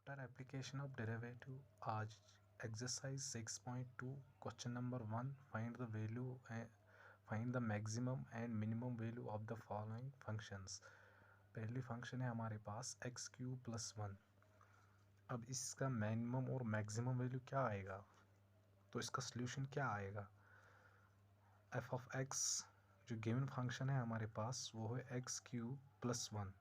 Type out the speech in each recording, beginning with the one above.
After application of derivative, आज exercise 6.2 question number 1, find the maximum and minimum value of the following functions. पहली function है हमारे पास x cube plus 1। अब इसका minimum और maximum value क्या आएगा, तो इसका सॉल्यूशन क्या आएगा। एफ ऑफ एक्स जो गिवन फंक्शन है हमारे पास वो है एक्स क्यूब प्लस 1।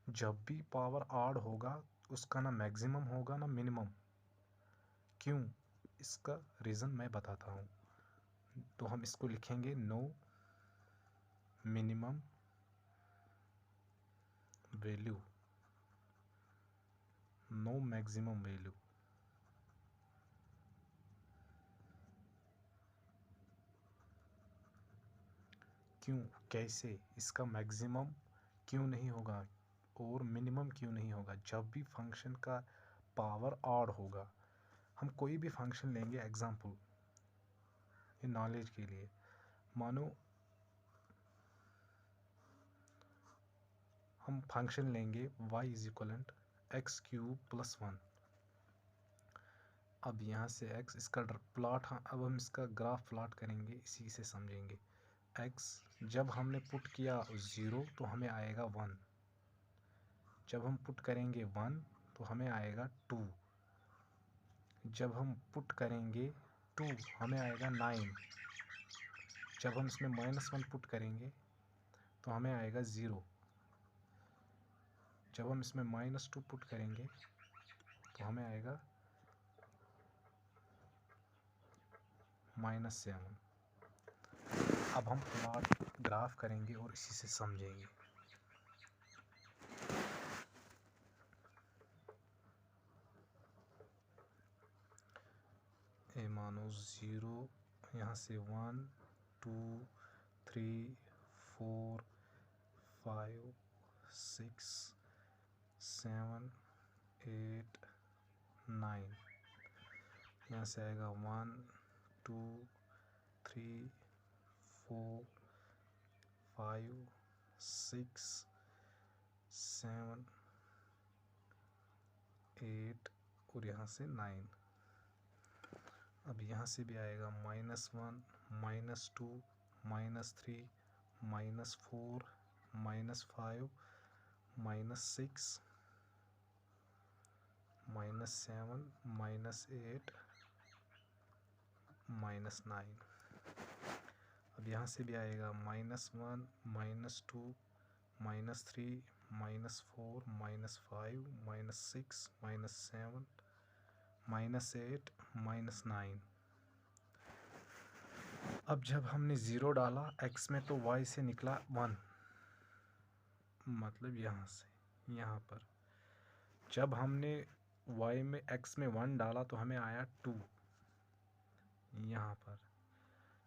जब भी पावर ऑड होगा उसका ना मैक्सिमम होगा ना मिनिमम। क्यों, इसका रीज़न मैं बताता हूँ। तो हम इसको लिखेंगे no minimum value, no maximum value. क्यों, कैसे, इसका मैक्सिमम क्यों नहीं होगा और मिनिमम क्यों नहीं होगा। जब भी फंक्शन का पावर ऑड होगा, हम कोई भी फंक्शन लेंगे, एग्जांपल ये नॉलेज के लिए, मानो हम फंक्शन लेंगे y is equivalent x cube plus 1। अब यहाँ से x इसका प्लॉट, अब हम इसका ग्राफ प्लॉट करेंगे, इसी से समझेंगे। x जब हमने पुट किया 0 तो हमें आएगा 1, जब हम पुट करेंगे 1 तो हमें आएगा 2, जब हम पुट करेंगे 2 हमें आएगा 9, जब हम इसमें -1 पुट करेंगे तो हमें आएगा 0, जब हम इसमें -2 पुट करेंगे तो हमें आएगा -7। अब हम प्लॉट ग्राफ करेंगे और इसी से समझेंगे। ए मानो 0, यहाँ से 1 2 3 4 5 6 7 8 9, यहाँ से आएगा 1 2 3 4 5 6 7 8 और यहाँ से 9। अब यहाँ से भी आएगा -1 -2 -3 -4 -5 -6 -7 -8 -9। अब यहाँ से भी आएगा -1 -2 -3 -4 -5 -6 -7 -8 -9। अब जब हमने 0 डाला x में तो y से निकला 1, मतलब यहाँ से यहाँ पर। जब हमने y में x में 1 डाला तो हमें आया 2 यहाँ पर।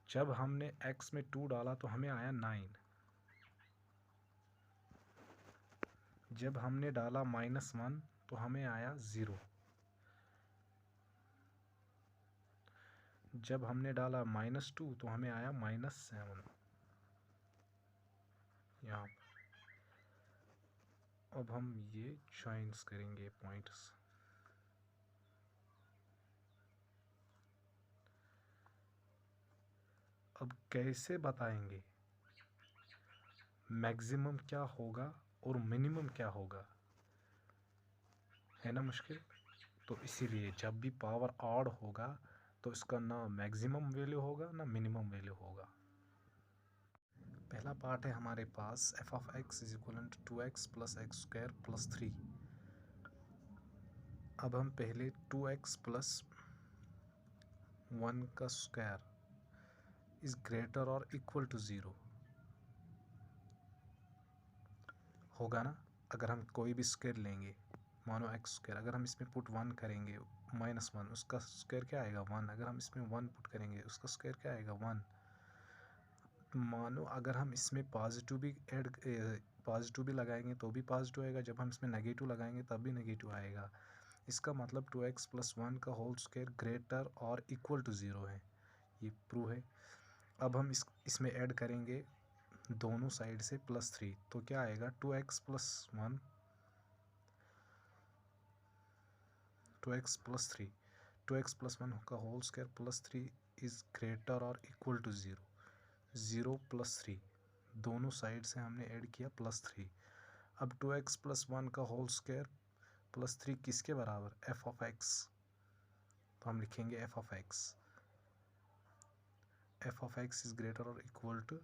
जब हमने x में 2 डाला तो हमें आया 9। जब हमने डाला -1 तो हमें आया 0। जब हमने डाला -2 तो हमें आया -7 यहाँ पर। अब हम ये ज्वाइंट्स करेंगे पॉइंट्स। अब कैसे बताएंगे मैक्सिमम क्या होगा और मिनिमम क्या होगा, है ना मुश्किल। तो इसीलिए जब भी पावर ऑड होगा तो इसका ना मैक्सिमम वैल्यू होगा ना मिनिमम वैल्यू होगा। पहला पार्ट है हमारे पास f of x is equal to 2x plus x square plus 3। अब हम पहले 2x प्लस 1 का स्क्वायर इज ग्रेटर और इक्वल टू 0 होगा ना। अगर हम कोई भी स्क्वायर लेंगे, मानो एक्स स्क्वायर, अगर हम इसमें पुट 1 करेंगे -1 उसका स्क्वायर क्या आएगा 1। अगर हम इसमें 1 पुट करेंगे उसका स्क्वायर क्या आएगा 1। मानो अगर हम इसमें पॉजिटिव भी लगाएंगे तो भी पॉजिटिव आएगा, जब हम इसमें नेगेटिव लगाएंगे तब भी नेगेटिव आएगा। इसका मतलब 2x प्लस 1 का होल स्क्वायर ग्रेटर और इक्वल टू 0 है, ये प्रूव है। अब हम इसमें ऐड करेंगे दोनों साइड से +3, तो क्या आएगा 2x plus 1 2x plus 3, 2x plus 1 का whole square plus 3 is greater और इक्वल टू 0, 0 प्लस 3 दोनों साइड से हमने ऐड किया प्लस 3। अब 2x प्लस 1 का होल स्क्वायर प्लस 3 किसके बराबर, f ऑफ x, तो हम लिखेंगे f of x, f of x is greater और इक्वल टू,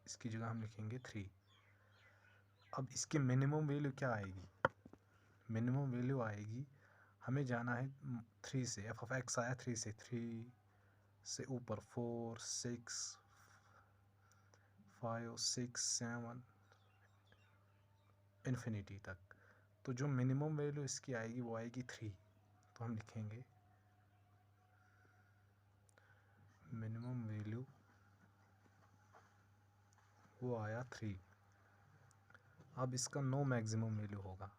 इसकी जगह हम लिखेंगे 3। अब इसकी मिनिमम वैल्यू क्या आएगी, मिनिमम वैल्यू आएगी, हमें जाना है 3 से, f ऑफ x आया 3 से, 3 से ऊपर 4 6 5 6 7 इन्फिनिटी तक, तो जो मिनिमम वैल्यू इसकी आएगी वो आएगी 3, तो हम लिखेंगे मिनिमम वैल्यू वो आया 3। अब इसका नो मैक्सिमम वैल्यू होगा,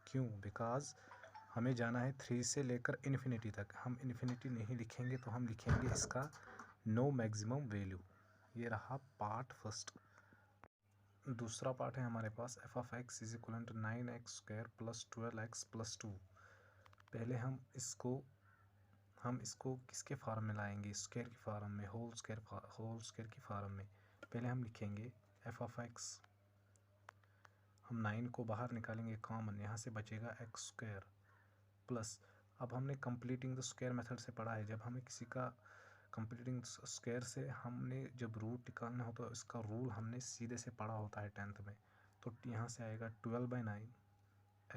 क्यों, बिकॉज हमें जाना है 3 से लेकर इन्फिनिटी तक, हम इन्फिनिटी नहीं लिखेंगे तो हम लिखेंगे इसका नो मैक्सिमम वैल्यू। ये रहा पार्ट फर्स्ट। दूसरा पार्ट है हमारे पास f of x is equal to 9x square plus 12x plus 2। पहले हम इसको किसके फॉर्म में लाएंगे, स्क्वायर की फॉर्म में, होल स्क्वायर की फॉर्म में। पहले हम लिखेंगे f ऑफ x, हम 9 को बाहर निकालेंगे कॉमन, यहाँ से बचेगा x स्क्वायर प्लस, अब हमने कंप्लीटिंग द स्क्वायर मेथड से पढ़ा है, जब हमें किसी का कंप्लीटिंग स्क्वायर से हमने जब रूट निकालना हो तो इसका रूल हमने सीधे से पढ़ा होता है 10th में। तो यहाँ से आएगा 12/9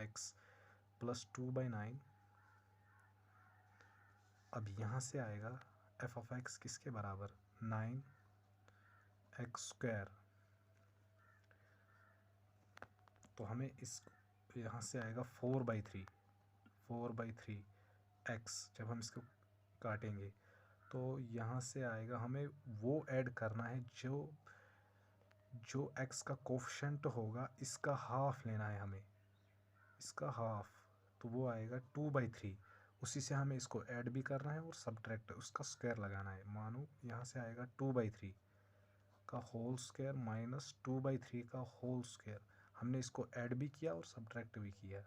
x प्लस 2/9। अब यहाँ से आएगा f ऑफ x किसके बराबर, 9x स्क्वायर, तो हमें इस यहाँ से आएगा 4/3 x, जब हम इसको काटेंगे तो यहाँ से आएगा, हमें वो ऐड करना है जो x का कोफिशिएंट होगा, इसका हाफ लेना है हमें, इसका हाफ, तो वो आएगा 2/3, उसी से हमें इसको ऐड भी करना है और सब्ट्रैक्ट उसका स्क्वायर लगाना है। मानो यहाँ से आएगा 2/3 का होल स्क्वायर माइनस 2/3 का होल स्क्वायर, हमने इसको ऐड भी किया और सब्ट्रैक्ट भी किया।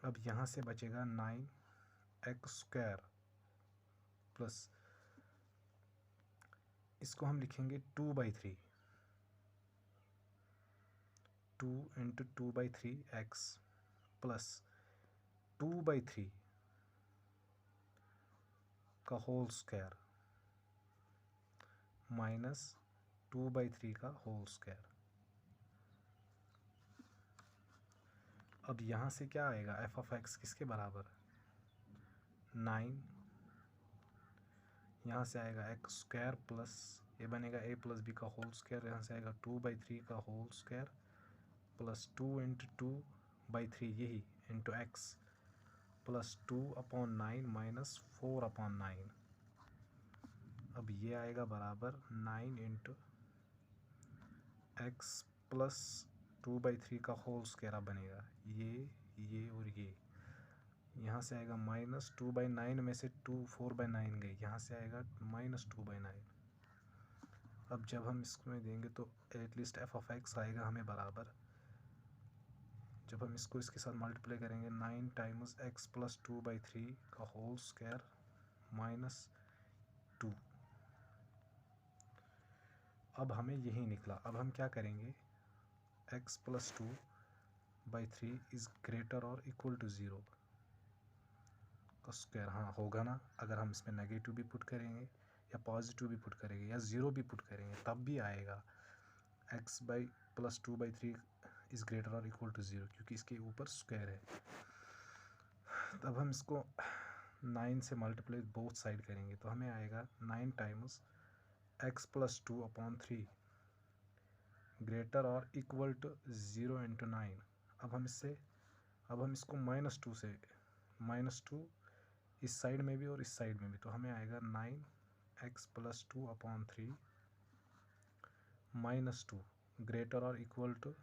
अब यहाँ से बचेगा 9x स्क्वायर प्लस, इसको हम लिखेंगे 2/3, 2 इंटू 2/3x प्लस 2/3 का होल स्क्वायर माइनस 2/3 का होल स्क्वायर। अब यहाँ से क्या आएगा, f ऑफ x किसके बराबर, 9, यहाँ से आएगा x स्क्वायर प्लस, ये बनेगा a प्लस बी का होल स्क्वायर, यहाँ से आएगा 2/3 का होल स्क्वायर प्लस 2 इंटू 2/3 यही इंटू x प्लस 2/9 माइनस 4/9। अब ये आएगा बराबर 9 इंटू x प्लस 2/3 का होल स्क्वायर बनेगा, ये और ये, यहाँ से आएगा माइनस 2/9 में से 4/9 गई, यहाँ से आएगा माइनस 2/9। अब जब हम इसमें देंगे तो एटलीस्ट f ऑफ x आएगा हमें बराबर, जब हम इसको इसके साथ मल्टीप्लाई करेंगे 9 टाइम्स x प्लस 2/3 का होल स्क्वायर माइनस 2। अब हमें यही निकला, अब हम क्या करेंगे, x प्लस 2/3 इज़ ग्रेटर और इक्वल टू 0 का स्क्वायर, हाँ होगा ना, अगर हम इसमें नेगेटिव भी पुट करेंगे या पॉजिटिव भी पुट करेंगे या 0 भी पुट करेंगे तब भी आएगा, x प्लस 2/3 इज़ ग्रेटर और इक्वल टू 0, क्योंकि इसके ऊपर स्क्वायर है। तब हम इसको 9 से मल्टीप्लाई बोथ साइड करेंगे तो हमें आएगा 9 टाइम्स x प्लस 2/3 ग्रेटर और इक्वल टू 0 इंटू 9। अब हम इसको -2 से, -2 इस साइड में भी और इस साइड में भी, तो हमें आएगा 9x प्लस 2/3 -2 ग्रेटर और इक्वल टू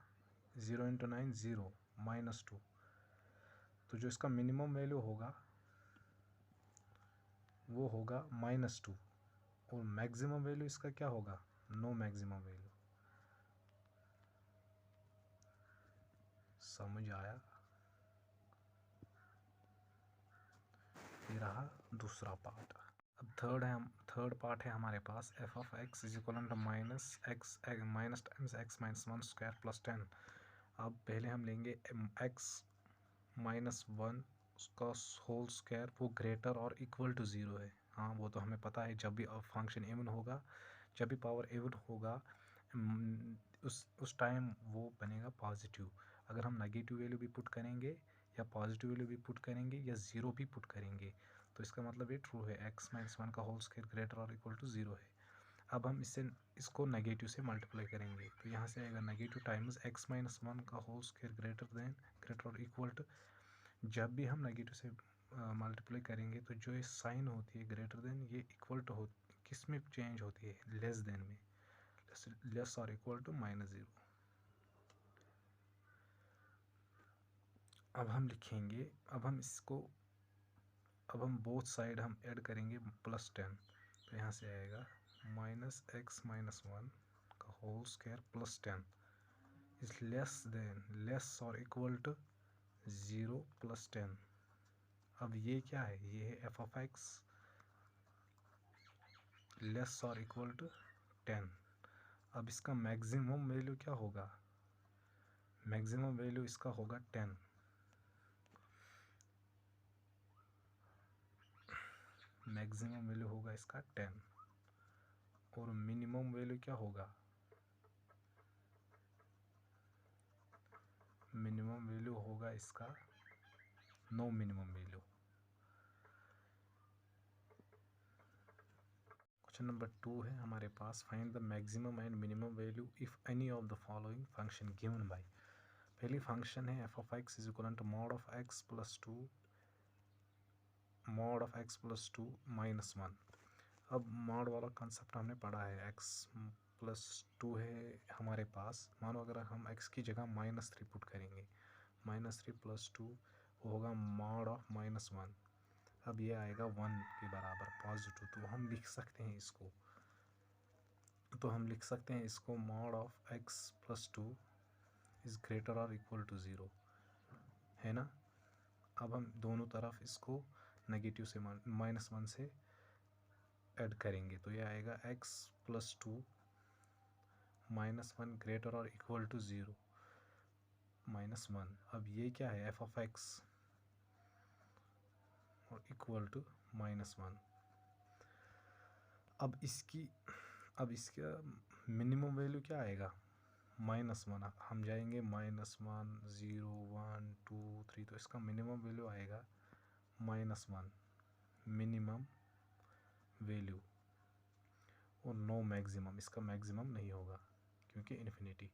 0 इंटू 9 0 -2। तो जो इसका मिनिमम वैल्यू होगा वो होगा -2 और मैक्सिमम वैल्यू इसका क्या होगा, नो मैक्सिमम वैल्यू। समझ आया? ये रहा दूसरा पार्ट। अब थर्ड पार्ट है हमारे पास f of x is equal to minus x minus times x minus one square plus 10। अब पहले हम लेंगे एक्स माइनस वन का होल स्क्वायर, वो ग्रेटर और इक्वल टू ज़ीरो है। हाँ, वो तो हमें पता है, जब भी फंक्शन इवन होगा, जब भी पावर इवन होगा उस टाइम वो बनेगा पॉजिटिव। अगर हम नेगेटिव वैल्यू भी पुट करेंगे या पॉजिटिव वैल्यू भी पुट करेंगे या ज़ीरो भी पुट करेंगे तो इसका मतलब ये ट्रू है, एक्स माइनस वन का होल स्क्वायर ग्रेटर और इक्वल टू ज़ीरो है। अब हम इसको नेगेटिव से मल्टीप्लाई करेंगे तो यहाँ से आएगा negative times x minus one का होल स्क्वायर ग्रेटर और इक्वल टू। जब भी हम नेगेटिव से मल्टीप्लाई करेंगे तो जो ये साइन होती है ग्रेटर देन, ये इक्वल टू किस में चेंज होती है, लेस देन में, लेस और इक्वल टू माइनस ज़ीरो। अब हम लिखेंगे, अब हम बोथ साइड हम ऐड करेंगे प्लस 10, तो यहाँ से आएगा माइनस एक्स माइनस वन का whole square plus 10 is less than, less और इक्वल टू ज़ीरो प्लस 10। अब ये क्या है, ये है एफ ऑफ एक्स लेस और इक्वल टू 10। अब इसका मैक्सिमम वैल्यू क्या होगा, मैक्सिमम वैल्यू इसका होगा 10। मैक्सिमम वैल्यू होगा इसका 10 और मिनिमम वैल्यू क्या होगा, मिनिमम वैल्यू होगा इसका no minimum value. Question number 2 है हमारे पास, find the maximum and minimum value if any of the following function given by. पहली फंक्शन है f of x is equal to mod of x plus two minus one. अब mod वाला concept हमने पढ़ा है, एक्स प्लस टू है हमारे पास, मानो अगर हम एक्स की जगह -3 पुट करेंगे, -3 प्लस टू होगा मॉड ऑफ -1। अब ये आएगा 1 के बराबर पॉजिटिव, तो हम लिख सकते हैं इसको, mod of x plus two is greater और इक्वल टू ज़ीरो, है ना। अब हम दोनों तरफ इसको नेगेटिव से -1 से ऐड करेंगे तो ये आएगा x प्लस टू -1 ग्रेटर और इक्वल टू ज़ीरो -1। अब ये क्या है, एफ ऑफ एक्स और इक्वल टू -1। अब इसका मिनिमम वैल्यू क्या आएगा, -1। हम जाएंगे -1 0 1 2 3, तो इसका मिनिमम वैल्यू आएगा -1 मिनिमम वैल्यू, और नो मैक्सिमम, इसका मैक्सिमम नहीं होगा क्योंकि इन्फिनिटी।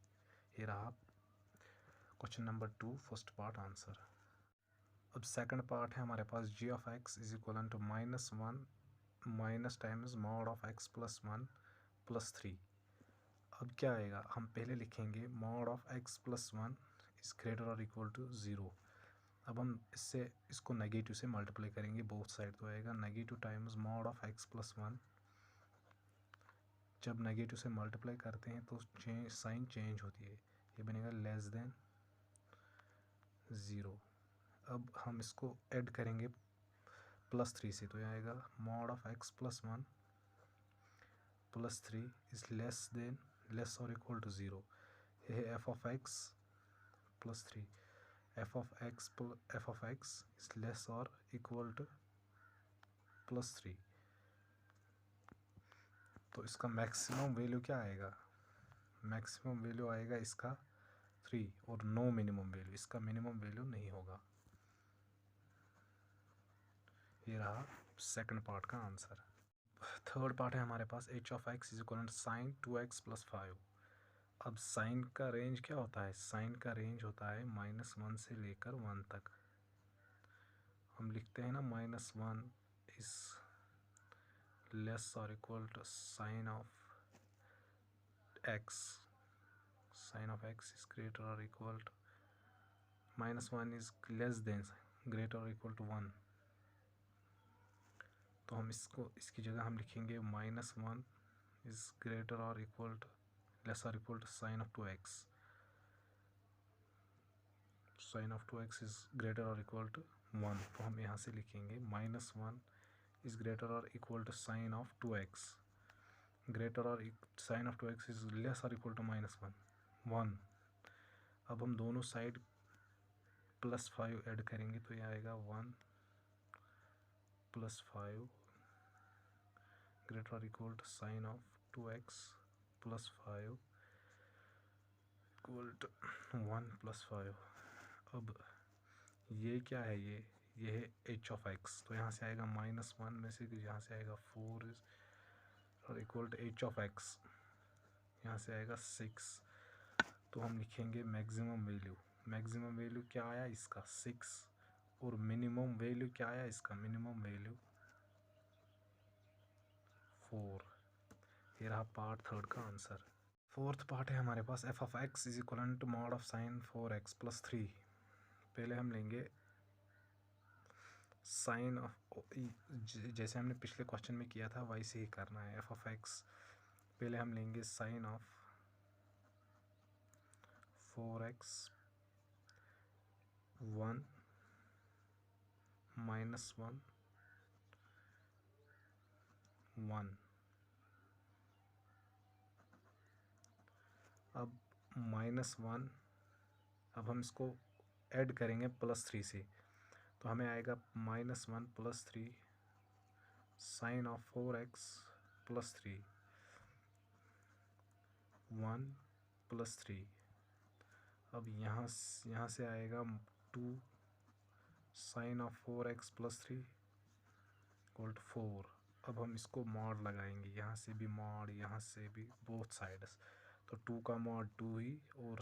ये रहा question number 2 first part answer. अब सेकंड पार्ट है हमारे पास, g of x is equal to -1 minus times mod of x plus 1 plus 3। अब क्या आएगा, हम पहले लिखेंगे mod of x plus 1 is greater और इक्वल टू ज़ीरो। अब हम इसको नेगेटिव से मल्टीप्लाई करेंगे बोथ साइड, तो आएगा negative times mod of x plus 1। जब नेगेटिव से मल्टीप्लाई करते हैं तो साइन चेंज होती है, ये बनेगा लेस देन ज़ीरो। अब हम इसको ऐड करेंगे +3 से, तो ये आएगा mod of x plus 1 plus 3 is less और इक्वल टू ज़ीरो। ये है f of x plus 3, F of x is less और इक्वल टू +3। तो इसका मैक्सिमम वैल्यू क्या आएगा, मैक्सिमम वैल्यू आएगा इसका 3 और नो मिनिमम वैल्यू, इसका मिनिमम वैल्यू नहीं होगा। ये रहा सेकंड पार्ट का आंसर। थर्ड पार्ट है हमारे पास, h of x is equal to sine 2x + 5। अब साइन का रेंज क्या होता है, साइन का रेंज होता है -1 से लेकर 1 तक। हम लिखते हैं ना -1 इज लेस और equal to sine of x is greater और equal to -1 is less than greater और इक्वल टू 1। तो हम इसकी जगह हम लिखेंगे -1 इज ग्रेटर और इक्वल टू लेस और equal to sine of 2x। Sine of 2x is greater और इक्वल टू 1, तो हम यहाँ से लिखेंगे -1 इज़ ग्रेटर और equal to sine of 2x, greater और sign of 2x is less और इक्वल टू -1। अब हम दोनों साइड +5 ऐड करेंगे तो ये आएगा 1 + 5 ग्रेटर और equal to sine of 2x + 5 equal to 1 + 5। अब ये क्या है, ये है h ऑफ x, तो यहाँ से आएगा -1 में से यहाँ से आएगा 4 और equal to h of x, यहाँ से आएगा 6। तो हम लिखेंगे मैक्सिमम वैल्यू क्या आया इसका 6, और मिनिमम वैल्यू क्या आया इसका, मिनिमम वैल्यू 4। ये रहा पार्ट थर्ड का आंसर। फोर्थ पार्ट है हमारे पास f of x is equal to mod of sine 4x + 3। पहले हम लेंगे साइन ऑफ, जैसे हमने पिछले क्वेश्चन में किया था वैसे ही करना है। f ऑफ x पहले हम लेंगे साइन ऑफ 4x 1 -1 1। अब -1, अब हम इसको ऐड करेंगे +3 से, तो हमें आएगा -1 + 3 साइन ऑफ 4x + 3 1 + 3। अब यहाँ से आएगा 2 sign of 4x + 3 equal to 4। अब हम इसको मॉड लगाएंगे, यहाँ से भी मॉड, यहाँ से भी, बोथ साइड्स। तो 2 का मॉड 2 ही, और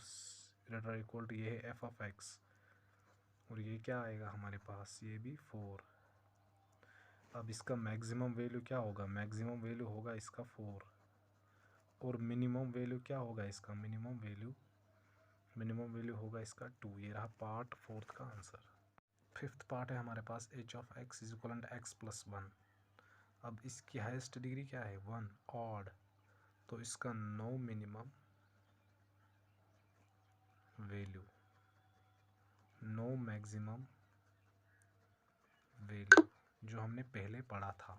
ग्रेटर इक्वल टू ये है f ऑफ x, और ये क्या आएगा हमारे पास, ये भी 4। अब इसका मैक्सिमम वैल्यू क्या होगा, मैक्सिमम वैल्यू होगा इसका 4, और मिनिमम वैल्यू क्या होगा इसका, मिनिमम वैल्यू होगा इसका 2। ये रहा पार्ट फोर्थ का आंसर। फिफ्थ पार्ट है हमारे पास h of x is equal to x + 1। अब इसकी हाईएस्ट डिग्री क्या है 1, ऑड, तो इसका no minimum value, no maximum value, जो हमने पहले पढ़ा था।